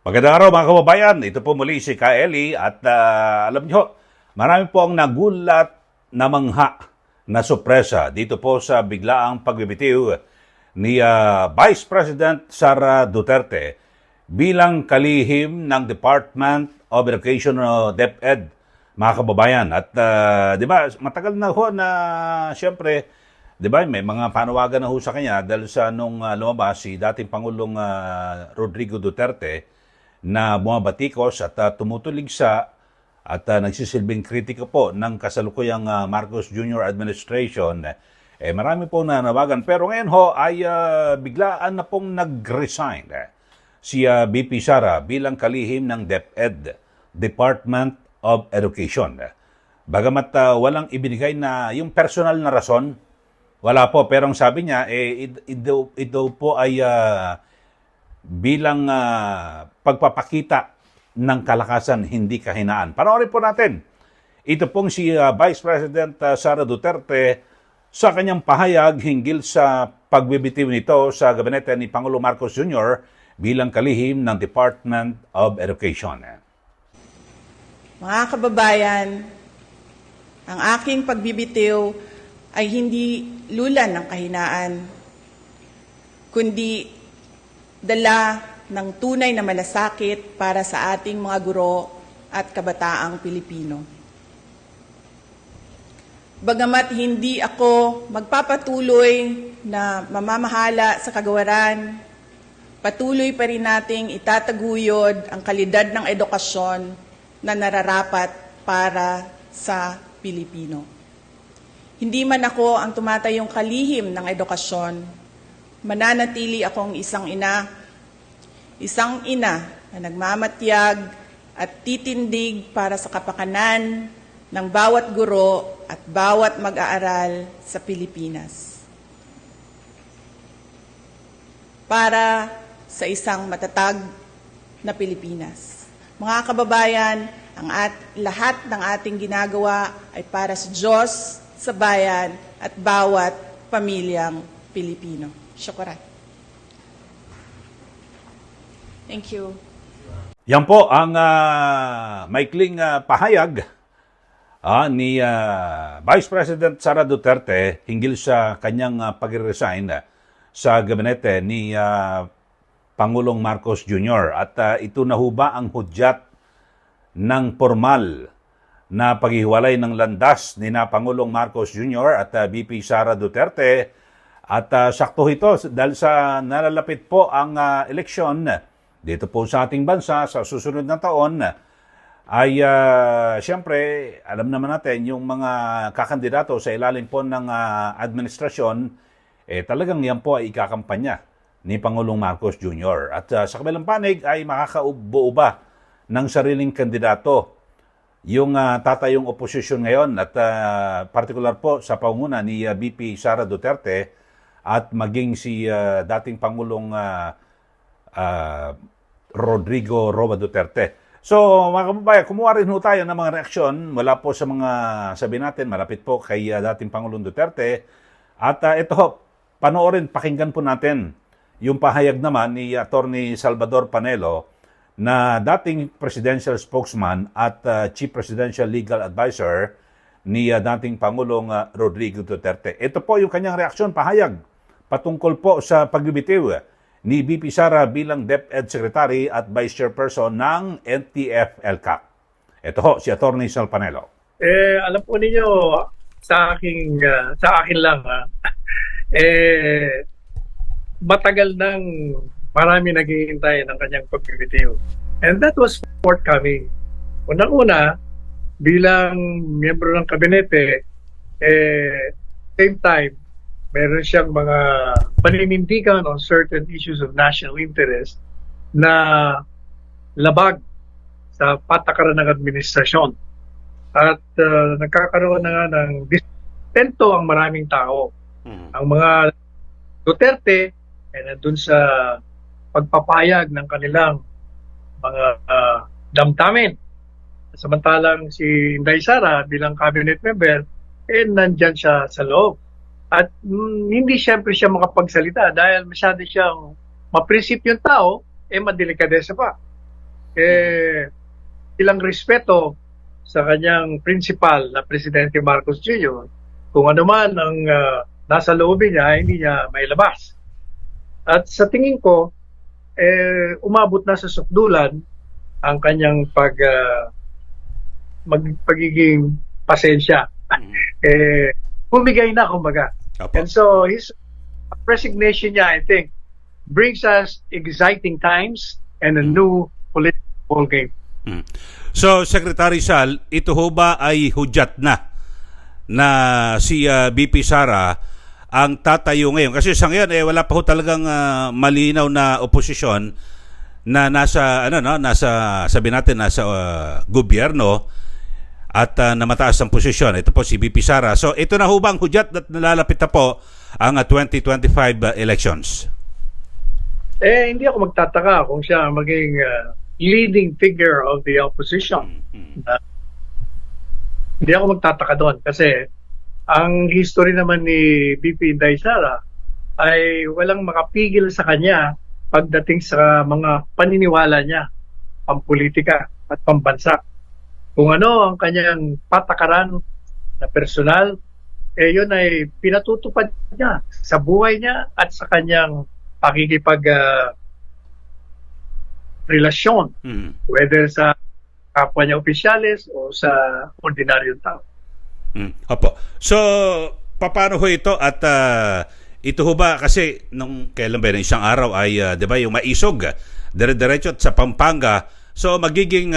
Magandang araw mga kababayan, ito po muli si Kaeli at alam nyo, marami po ang nagulat na mangha na sorpresa dito po sa biglaang pagbibitiw ni Vice President Sara Duterte bilang kalihim ng Department of Education o DepEd, mga kababayan. At di ba, matagal na ho na siyempre, di ba, may mga panawagan na ho sa kanya dahil sa nung lumabas si dating Pangulong Rodrigo Duterte na bumabatikos at tumutuligsa at nagsisilbing kritika po ng kasalukuyang Marcos Jr. administration. Marami po nanawagan. Pero ngayon ho ay biglaan na pong nag-resign si VP Sara bilang kalihim ng DepEd, Department of Education. Bagamat walang ibinigay na yung personal na rason, wala po. Pero ang sabi niya, ito po ay bilang pagpapakita ng kalakasan, hindi kahinaan. Panoorin po natin. Ito pong si Vice President Sara Duterte sa kanyang pahayag hinggil sa pagbibitiw nito sa gabinete ni Pangulo Marcos Jr. bilang kalihim ng Department of Education. Mga kababayan, ang aking pagbibitiw ay hindi lulan ng kahinaan, kundi dala ng tunay na malasakit para sa ating mga guro at kabataang Pilipino. Bagamat hindi ako magpapatuloy na mamamahala sa kagawaran, patuloy pa rin nating itataguyod ang kalidad ng edukasyon na nararapat para sa Pilipino. Hindi man ako ang tumatayong kalihim ng edukasyon, mananatili akong isang ina na nagmamatyag at titindig para sa kapakanan ng bawat guro at bawat mag-aaral sa Pilipinas. Para sa isang matatag na Pilipinas. Mga kababayan, lahat ng ating ginagawa ay para sa Diyos, sa bayan at bawat pamilyang Pilipino. Syukuran. Thank you. Yan po ang maikling pahayag ni Vice President Sara Duterte hinggil sa kanyang pag-resign sa gabinete ni Pangulong Marcos Jr. At ito na ho ba ang hudyat ng formal na paghihiwalay ng landas ni na Pangulong Marcos Jr. at VP Sara Duterte? At sakto ito dahil sa nalalapit po ang eleksyon dito po sa ating bansa sa susunod na taon ay siyempre alam naman natin yung mga kakandidato sa ilalim po ng administrasyon talagang yan po ay ikakampanya ni Pangulong Marcos Jr. At sa kabilang panig ay makakaubo ba ng sariling kandidato yung tatayong oposisyon ngayon at particular po sa pangunguna ni VP Sara Duterte at maging si dating Pangulong Rodrigo Roa Duterte. So mga kababayan, kumuha rin ho tayo ng mga reaksyon mula po sa mga sabi natin, malapit po kay dating Pangulong Duterte. At ito ho, panoorin, pakinggan po natin yung pahayag naman ni Attorney Salvador Panelo na dating presidential spokesman at chief presidential legal advisor ni dating Pangulong Rodrigo Duterte. Ito po yung kanyang reaksyon, pahayag patungkol po sa pagbibitiw ni VP Sara bilang DepEd Secretary at Vice Chairperson ng NTF-ELCAC. Ito ho, si Atty. Sal Panelo. Alam po ninyo, sa akin lang, matagal nang marami naghihintay ng kanyang pagbibitiw. And that was forthcoming. Unang-una, bilang miyembro ng kabinete, same time, meron siyang mga paninindigan on certain issues of national interest na labag sa patakaran ng administrasyon. At nagkakaroon na nga ng disentento ang maraming tao. Ang mga Duterte ay nandun sa pagpapayag ng kanilang mga damdamin. Samantalang si Inday Sara bilang cabinet member, nandyan siya sa loob. At hindi siyempre siya makapagsalita dahil masyado siyang maprinsipyong tao, madelikadesa pa. ilang respeto sa kanyang principal na Presidente Marcos Jr., kung ano man ang nasa loobin niya, hindi niya mailabas. At sa tingin ko, umabot na sa sukdulan ang kanyang pagiging pasensya. Bumigay na, kumbaga. Opo. And so, his resignation niya, I think, brings us exciting times and a new political game. So, Secretary Sal, ito ho ba ay hudyat na si BP Sara ang tatayo ngayon? Kasi sa ngayon, wala pa ho talagang malinaw na oposisyon na nasa sabi natin, nasa gobyerno at na mataas ang posisyon. Ito po si BP Sara. So, ito na ho ba ang hudyat at nalalapit na po ang 2025 elections? Hindi ako magtataka kung siya maging leading figure of the opposition. Hindi ako magtataka doon kasi ang history naman ni BP Inday Sara ay walang makapigil sa kanya pagdating sa mga paniniwala niya, pampolitika at pambansa. Kung ano ang kanyang patakaran na personal, yun ay pinatutupad niya sa buhay niya at sa kanyang relasyon, whether sa kapwa niya opisyales o sa ordinaryong tao. Opo. So, paano ho ito? At ito ho ba, kasi nung kailan ba, isang araw ay, di ba, yung maisog, dire-diretso sa Pampanga. So, magiging,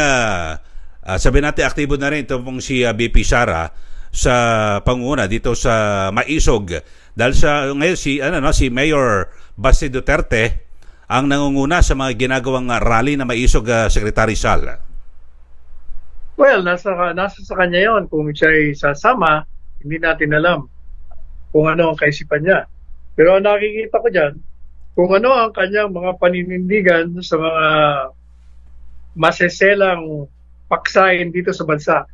sabi natin, aktibo na rin ito pong si BP Sara sa panguna dito sa maisog. Dahil sa ngayon si Mayor Basti Duterte ang nangunguna sa mga ginagawang rally na maisog, Secretary Sal. Well, nasa sa kanya yon. Kung siya ay sasama, hindi natin alam kung ano ang kaisipan niya. Pero ang nakikita ko dyan, kung ano ang kanyang mga paninindigan sa mga maseselang paksain dito sa bansa,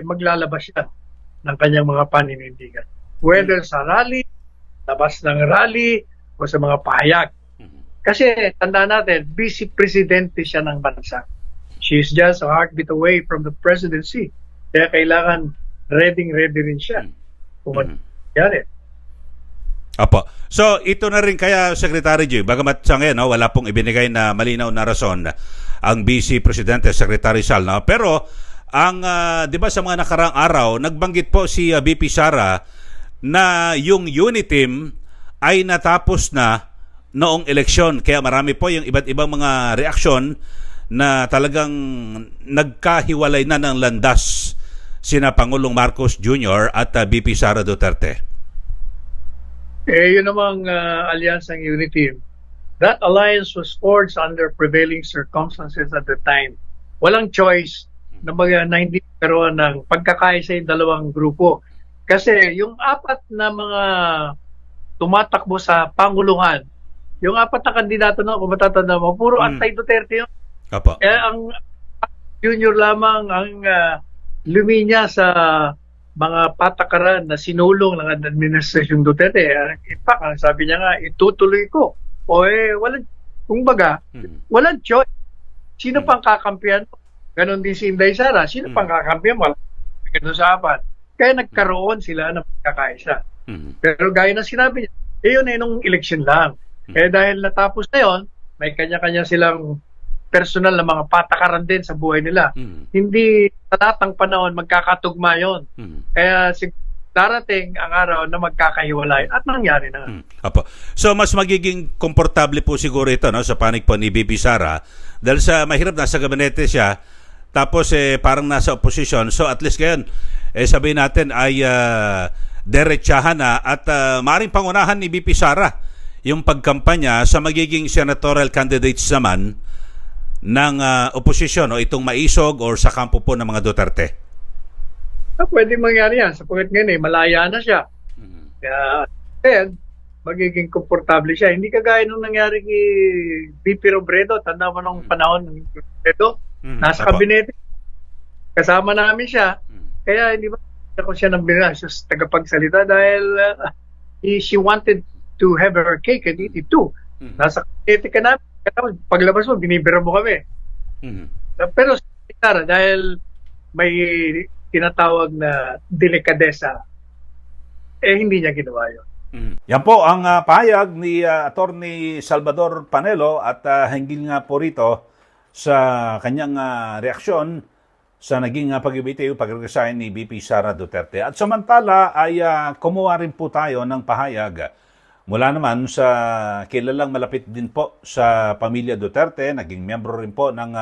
maglalabas siya ng kanyang mga paninindigan. Whether sa rally, labas ng rally, o sa mga pahayag. Kasi tandaan natin, vice presidente siya ng bansa. She is just a heartbeat away from the presidency. Kaya kailangan ready rin siya. Kung yan Apo. So, ito na rin kaya, Secretary G, bagamat sa ngayon, wala pong ibinigay na malinaw na rason ang Vice Presidente, Secretary Sal. Pero, di ba sa mga nakaraang araw, nagbanggit po si BP Sara na yung unit team ay natapos na noong eleksyon. Kaya marami po yung iba't ibang mga reaksyon na talagang nagkahiwalay na ng landas sina Pangulong Marcos Jr. at BP Sara Duterte. Yun namang alliance ng Unity. That alliance was forged under prevailing circumstances at the time. Walang choice na hindi karoon ng pagkakaisa yung dalawang grupo. Kasi yung apat na mga tumatakbo sa pangulungan, yung apat na kandidato na, kung matatanda mo, puro anti-Duterte yun. Apo. Ang Junior lamang ang luminya sa mga patakaran na sinulong ng administrasyong Duterte. In fact, ang sabi niya nga, itutuloy ko. Walang choice. Sino pang kakampiyan mo? Ganon din si Inday Sara. Sino pang kakampiyan mo? Ganon sa apat. Kaya nagkaroon sila ng pagkakaisa. Pero gaya na sinabi niya, yun ay nung eleksyon lang. Kaya dahil natapos na yun, may kanya-kanya silang personal na mga patakaran din sa buhay nila. Hindi sa datang panahon magkakatugma yun. Kaya darating ang araw na magkakahiwalay at nangyari na. Apo. So mas magiging komportable po siguro ito sa panig po ni BP Sara dahil sa mahirap nasa gabinete siya tapos parang nasa opposition. So at least ngayon sabihin natin ay derechahan na at maaaring pangunahan ni BP Sara yung pagkampanya sa magiging senatorial candidates naman ng oposisyon o itong maisog or sa kampo po ng mga Duterte. Pwede mangyari yan. Sapagkat ngayon malaya na siya. Kaya magiging komportable siya. Hindi kagaya nung nangyari kay VP Robredo. Tanda mo nung panahon ng Robredo. Nasa kabinete. Kasama namin siya. Kaya hindi ba ako siya nang binila. Siya tagapagsalita dahil she wanted to have her cake and eat it too. Nasa kabinete ka namin. Paglabas mo, binibira mo kami. Mhm. Pero Sara, dahil may tinatawag na delikadesa, hindi niya ginawa yun. Yan po ang pahayag ni Attorney Salvador Panelo at hinggil nga po rito sa kanyang reaksyon sa naging pag-ibitiw, pag-resign ni VP Sara Duterte. At samantala ay kumuha rin po tayo ng pahayag mula naman sa kilalang malapit din po sa pamilya Duterte, naging miyembro rin po ng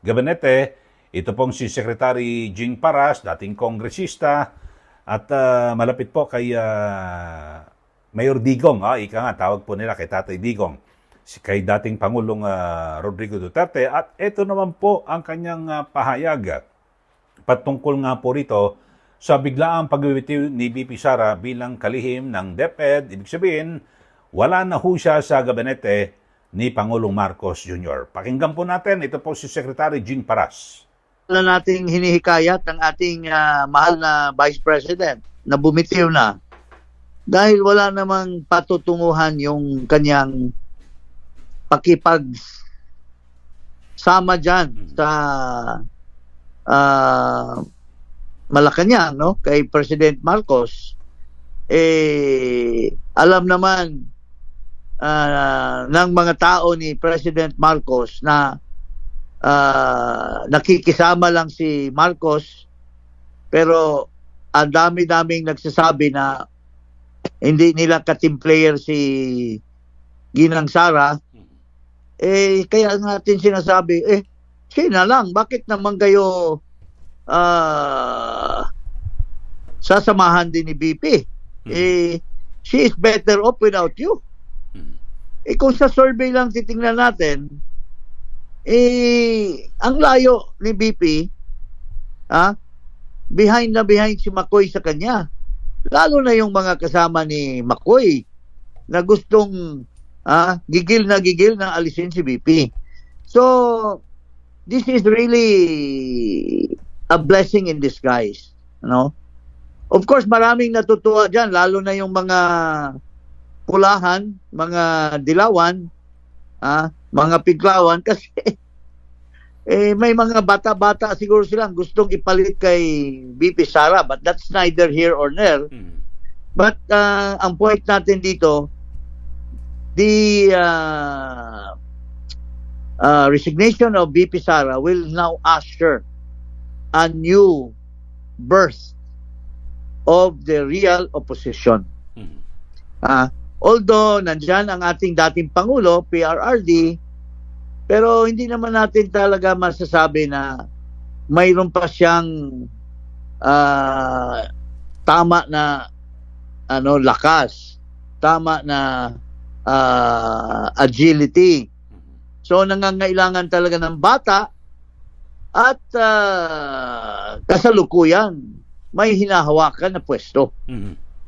gabinete. Ito pong si Secretary Jing Paras, dating kongresista, at malapit po kay Mayor Digong, ika nga, tawag po nila kay Tatay Digong, kay dating Pangulong Rodrigo Duterte. At ito naman po ang kanyang pahayag patungkol nga po rito sa biglaang pagbibitiw ni VP Sara bilang kalihim ng DepEd. Ibig sabihin, wala na ho siya sa gabinete ni Pangulong Marcos Jr. Pakinggan po natin, ito po si Secretary Jing Paras. Na nating hinihikayat ng ating mahal na Vice President na bumitiw na dahil wala namang patutunguhan yung kanyang pakipagsama dyan sa Malacanang, no? Kay President Marcos. Alam naman ng mga tao ni President Marcos na nakikisama lang si Marcos, pero ang dami-daming nagsasabi na hindi nila ka-team player si Ginang Sara. Kaya natin sinasabi, sina lang, bakit naman kayo sasamahan din ni BP? She is better off without you. Kung sa survey lang titingnan natin, ang layo ni BP, behind na behind si McCoy sa kanya. Lalo na yung mga kasama ni McCoy na gustong gigil na alisin si BP. So, this is really a blessing in disguise. No? Of course, maraming natutuwa dyan, lalo na yung mga pulahan, mga dilawan, mga piglawan, kasi may mga bata-bata siguro silang gustong ipalit kay VP Sara, but that's neither here or there. But ang point natin dito, the resignation of VP Sara will now usher a new birth of the real opposition. Although nandyan ang ating dating Pangulo, PRRD, pero hindi naman natin talaga masasabi na mayroon pa siyang tama na lakas, tama na agility. So nangangailangan talaga ng bata at kasalukuyan may hinahawakan na pwesto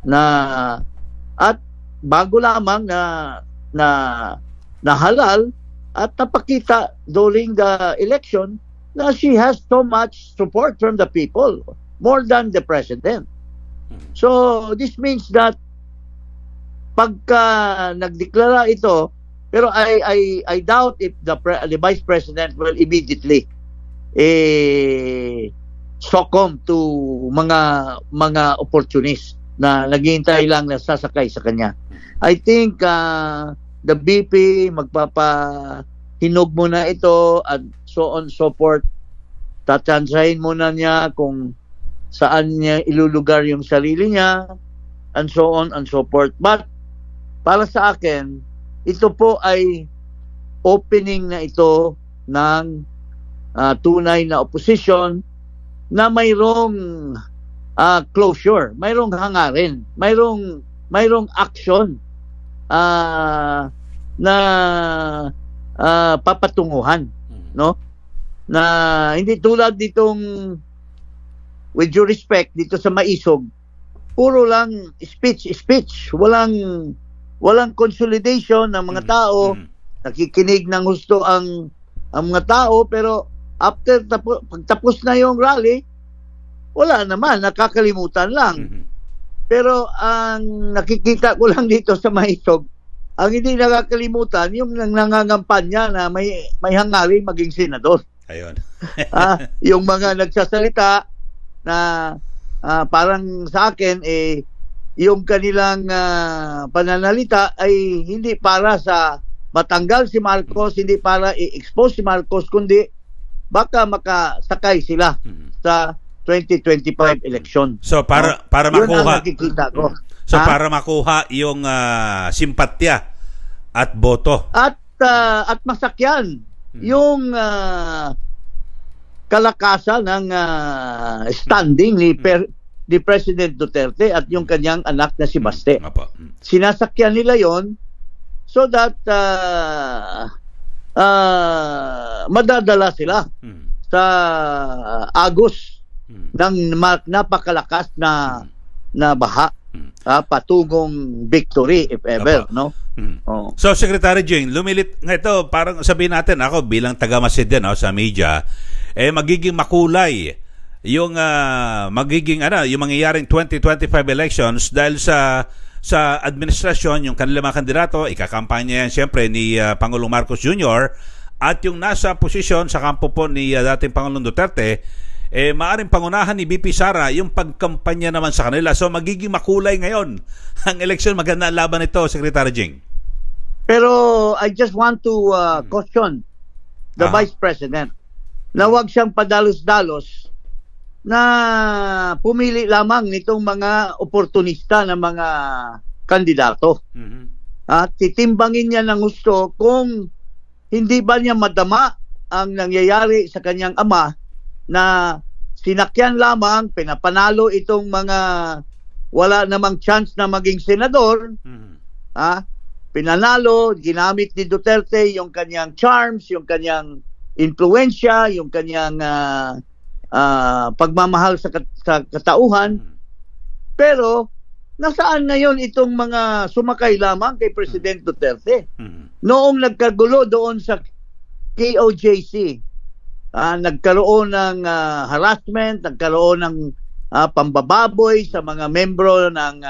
na at bago lamang na halal at napakita during the election na she has so much support from the people, more than the president. So this means that pagka nagdeklara ito, pero I doubt if the Vice President will immediately succumb to mga opportunists na naghihintay lang na sasakay sa kanya. I think the BP magpapahinog muna ito at so on so forth. Tatsansahin muna niya kung saan niya ilulugar yung sarili niya and so on and so forth. But para sa akin, ito po ay opening na ito ng tunay na opposition na mayroong closure, mayroong hangarin, mayroong action na papatunguhan, no? Na hindi tulad ditong, with due respect, dito sa Maisog, puro lang speech, walang consolidation ng mga tao, nakikinig ng gusto ang mga tao, pero after pagtapos na yung rally, wala naman, nakakalimutan lang. Pero ang nakikita ko lang dito sa Maisog, ang hindi nakakalimutan, yung nangangampanya na may hangaring maging senador. Ayun. Yung mga nagsasalita na parang sa akin, yung kanilang pananalita ay hindi para sa matanggal si Marcos, hindi para i-expose si Marcos, kundi baka makasakay sila sa 2025 election. So para Yun ang makuha nakikita ko. So para makuha yung simpatya at boto. At masakyan yung kalakasan ng standing ni President Duterte at yung kanyang anak na si Baste. Apo. Sinasakyan nila yon so that madadala sila sa agos ng napakalakas na baha, patungong victory if ever, Apo. no? Oh. So Secretary Jing, lumilit nga ito, parang sabihin natin, ako bilang taga-Masid din sa media, magiging makulay yung magiging yung mangyayaring 2025 elections dahil sa administrasyon, yung kanila mga kandidato, ikakampanya yan siyempre ni Pangulong Marcos Jr. at yung nasa posisyon sa kampo po ni dating Pangulong Duterte, maaring pangunahan ni BP Sara yung pagkampanya naman sa kanila. So magiging makulay ngayon ang eleksyon. Maganda ang laban nito, Secretary Jing. Pero I just want to caution the Vice President na huwag siyang padalos-dalos na pumili lamang nitong mga oportunista na mga kandidato. At titimbangin niya ng gusto kung hindi ba niya madama ang nangyayari sa kanyang ama na sinakyan lamang, pinapanalo itong mga wala namang chance na maging senador, pinanalo, ginamit ni Duterte yung kanyang charms, yung kanyang influensya, yung kanyang pagmamahal sa katauhan. Pero nasaan ngayon itong mga sumakay lamang kay President Duterte? Noong nagkagulo doon sa KOJC, nagkaroon ng harassment, nagkaroon ng pambababoy sa mga membro ng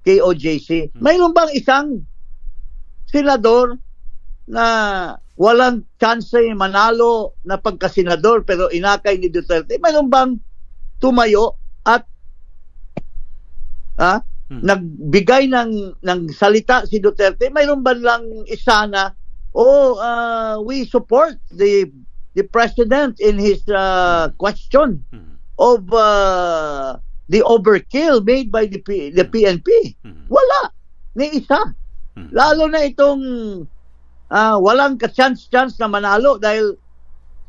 KOJC. Mayroon bang isang senador na walang chance manalo na pagkasenador pero inakay ni Duterte? Mayroon bang tumayo at nagbigay ng salita si Duterte? Mayroon ba lang isa na we support the president in his question of the overkill made by the PNP? Wala ni isa. Lalo na itong walang ka-chance na manalo dahil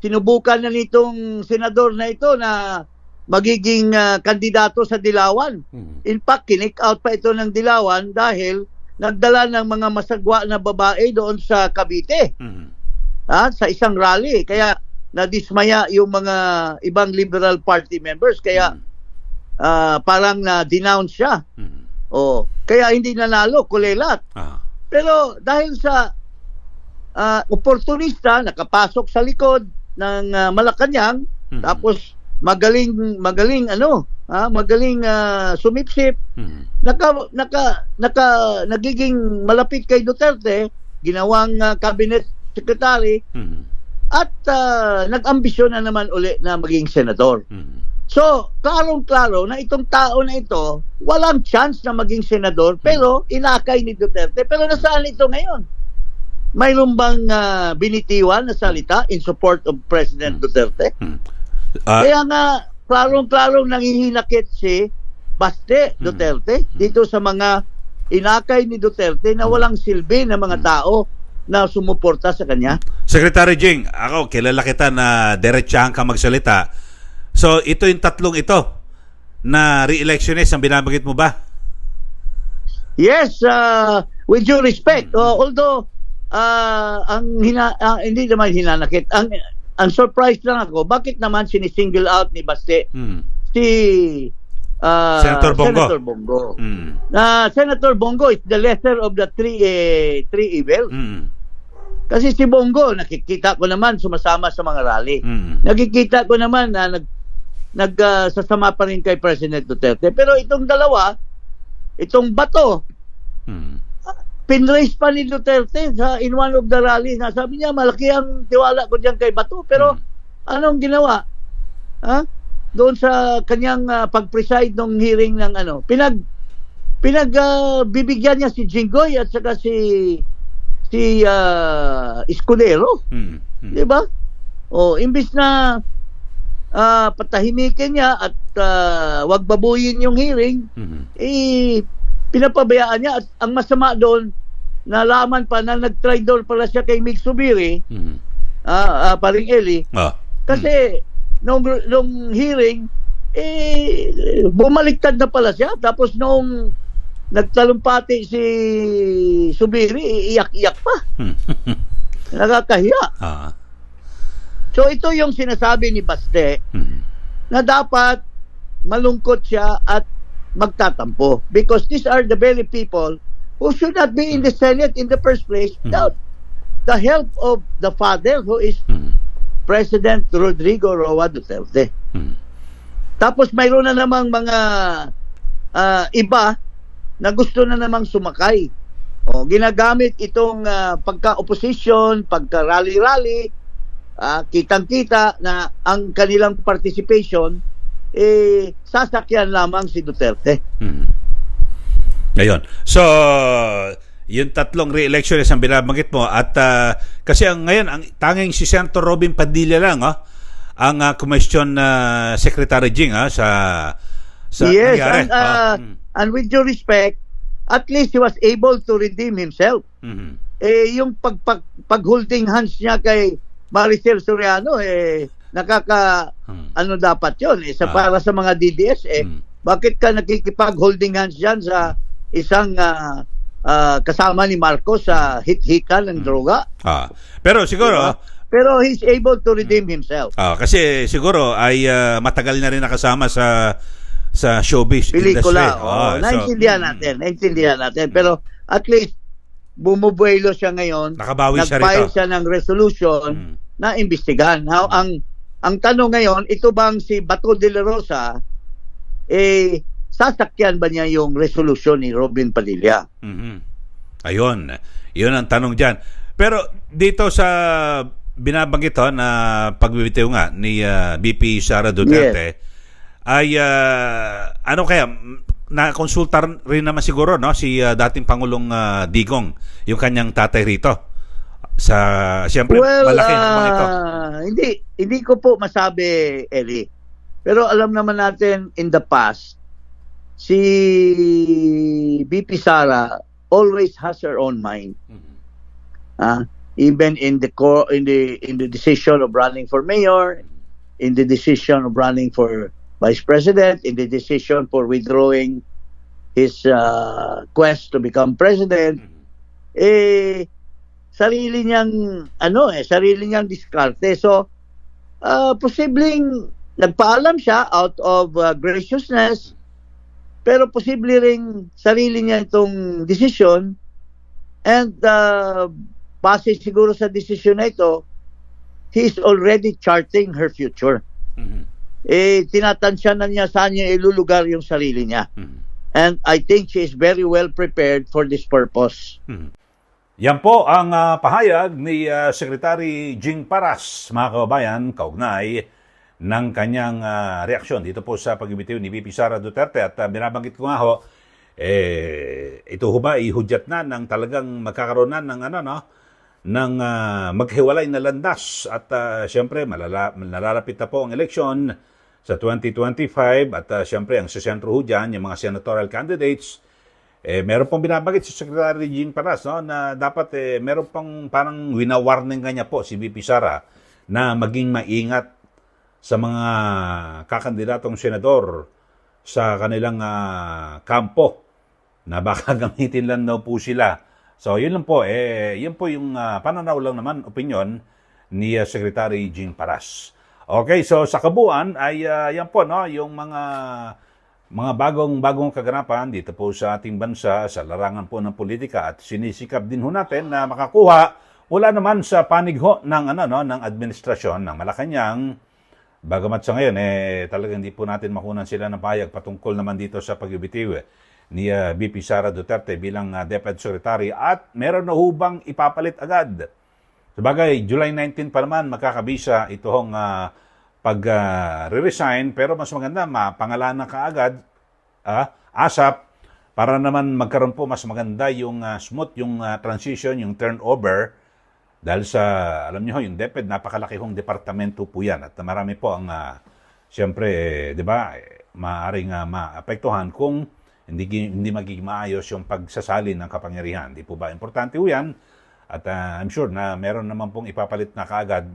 sinubukan na nitong senador na ito na magiging kandidato sa Dilawan. In fact, kinik out pa ito ng Dilawan dahil nagdala ng mga masagwa na babae doon sa Cavite sa isang rally. Kaya nadismaya yung mga ibang Liberal Party members. Kaya parang na-denounce siya. Kaya hindi nanalo, kulelat. Pero dahil sa oportunista, nakapasok sa likod ng Malacanang, tapos magaling sumipsip, nagiging malapit kay Duterte, ginawang cabinet secretary, at nag-ambisyon na naman uli na maging senador. So, klarong-klaro na itong tao na ito, walang chance na maging senador, pero inakay ni Duterte. Pero nasaan ito ngayon? Mayroon bang binitiwan na salita in support of President Duterte? Kaya nga, klarong-klarong nangihinakit si Baste Duterte dito sa mga inakay ni Duterte na walang silbi na mga tao na sumuporta sa kanya. Secretary Jing, ako kilala kita na diretsahan ka magsalita. So ito yung tatlong ito na re-electionist ang binabanggit mo ba? Yes, with due respect. Although hindi naman hinanakit. Ang surprise lang ako, bakit naman sinisingle out ni Baste si Senator Bongo? Senator Bongo. Senator Bongo is the lesser of the three evils. Kasi si Bongo, nakikita ko naman sumasama sa mga rally. Nakikita ko naman na nagsasama pa rin kay President Duterte. Pero itong dalawa, itong bato, pinraise pa ni Duterte in one of the rallies na sabi niya, malaki ang tiwala ko diyan kay Bato. Pero anong ginawa? Ha? Doon sa kanyang pag-preside ng hearing ng bibigyan niya si Jinggoy at saka si Escudero. Di ba? O, imbis na patahimikin niya at wag babuyin yung hearing, pinapabayaan niya. At ang masama doon, nalaman pa na nag-try doon pala siya kay Mig Subiri, paring Eli, kasi nung hearing, bumaliktad na pala siya. Tapos nung nagtalumpati si Subiri, iyak-iyak pa. Nakakahiya. So ito yung sinasabi ni Baste na dapat malungkot siya at magtatampo, because these are the very people who should not be in the Senate in the first place without the help of the father, who is President Rodrigo Roa Duterte. Tapos mayroon na namang mga iba na gusto na namang sumakay. Ginagamit itong pagka-opposition, pagka-rally-rally, kitang-kita na ang kanilang participation sasakyan lamang si Duterte. Ngayon. So, yung tatlong re-election ang binabanggit mo at kasi ngayon ang tanging si Senator Robin Padilla lang ang Commission Secretary Jing sa yes, nangyari. And with due respect, at least he was able to redeem himself. Yung pag-holding hands niya kay Maricel Soriano, ano dapat yun? Para sa mga DDS, bakit ka nakikipag-holding hands dyan sa isang kasama ni Marcos sa hit-hikan ng droga? Pero siguro, pero he's able to redeem himself. Kasi siguro ay matagal na rin nakasama sa showbiz pelikula. industry. Naintindihan natin. Pero at least bumubuelo siya ngayon. Nakabawi siya rito. Nag-file siya ng resolution na imbestigahan. Now, ang tanong ngayon, ito bang si Bato de la Rosa sasakyan ba niya yung resolution ni Robin Padilla? Ayun. Yun ang tanong dyan. Pero dito sa binabanggit na pagbibitiw nga ni BP Sara Duterte, ay ano kaya na-consulta rin naman siguro si dating Pangulong Digong, yung kanyang tatay rito. Siyempre, malaki naman ito. Hindi ko po masabi, Eli. Pero alam naman natin in the past, si BP Sara always has her own mind. Even in the decision of running for mayor, in the decision of running for vice president, in the decision for withdrawing his quest to become president, sarili niyang diskarte. So posibleng nagpaalam siya out of graciousness, pero posible ring sarili niya itong decision, and base siguro sa decision na ito, he's already charting her future. Tinatansya na niya saan niya ilulugar yung sarili niya. And I think she is very well prepared for this purpose. Yan po ang pahayag ni Secretary Jing Paras, mga kababayan, kaugnay ng kanyang reaksyon dito po sa pagbibitiw ni VP Sara Duterte. At binabanggit ko nga ito ho ba ihudyat na ng talagang magkakaroon na ng ng maghiwalay na landas. At siyempre nalalapit na po ang eleksyon sa 2025 at siyempre ang sesentro ho dyan, yung mga senatorial candidates. Meron pong binabanggit si Secretary Jing Paras na dapat meron pang parang winawarning kanya po si VP Sara na maging maingat sa mga kakandidatong senador sa kanilang kampo na baka gamitin lang daw po sila. So yun lang po, yun po yung pananaw lang naman, opinion ni Secretary Jing Paras. Okay, so sa kabuuan ay yan po yung mga bagong kaganapan dito po sa ating bansa sa larangan po ng politika, at sinisikap din ho natin na makakuha wala naman sa panig ho ng ng administrasyon ng Malacanang. Bagamat sa ngayon talagang hindi po natin makunan sila ng pahayag patungkol naman dito sa pagbibitiw ni VP Sara Duterte bilang DepEd Secretary at meron na hubang ipapalit agad. Sabagay, July 19 pa naman makakabisa itong pag-resign pero mas maganda mapangalanan ka agad ASAP para naman magkaroon po mas maganda yung smooth yung transition, yung turnover dahil sa, alam niyo yung DepEd, napakalaki hong departamento po yan at marami po ang siyempre, di ba, maaaring maapektuhan kung hindi magiging maayos yung pagsasalin ng kapangyarihan. Di po ba? Importante po yan. At I'm sure na meron naman pong ipapalit na kaagad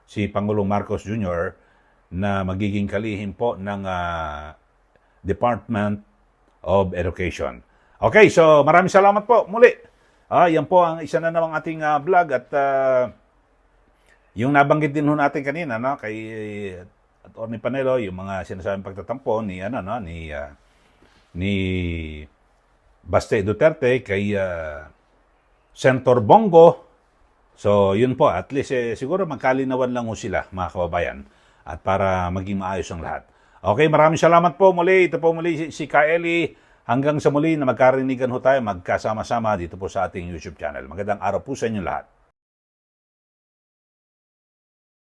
si Pangulong Marcos Jr. na magiging kalihim po ng Department of Education. Okay, so maraming salamat po muli. Yan po ang isa na namang ating vlog at yung nabanggit din ho natin kanina kay Atty. Panelo, yung mga sinasabing pagtatampo ni Baste Duterte kay Senator Bongo. So, yun po. At least, siguro magkalinawan lang ho sila, mga kababayan. At para maging maayos ang lahat. Okay, maraming salamat po muli. Ito po muli si Kaeli. Hanggang sa muli na magkarinigan ho tayo, magkasama-sama dito po sa ating YouTube channel. Magandang araw po sa inyo lahat.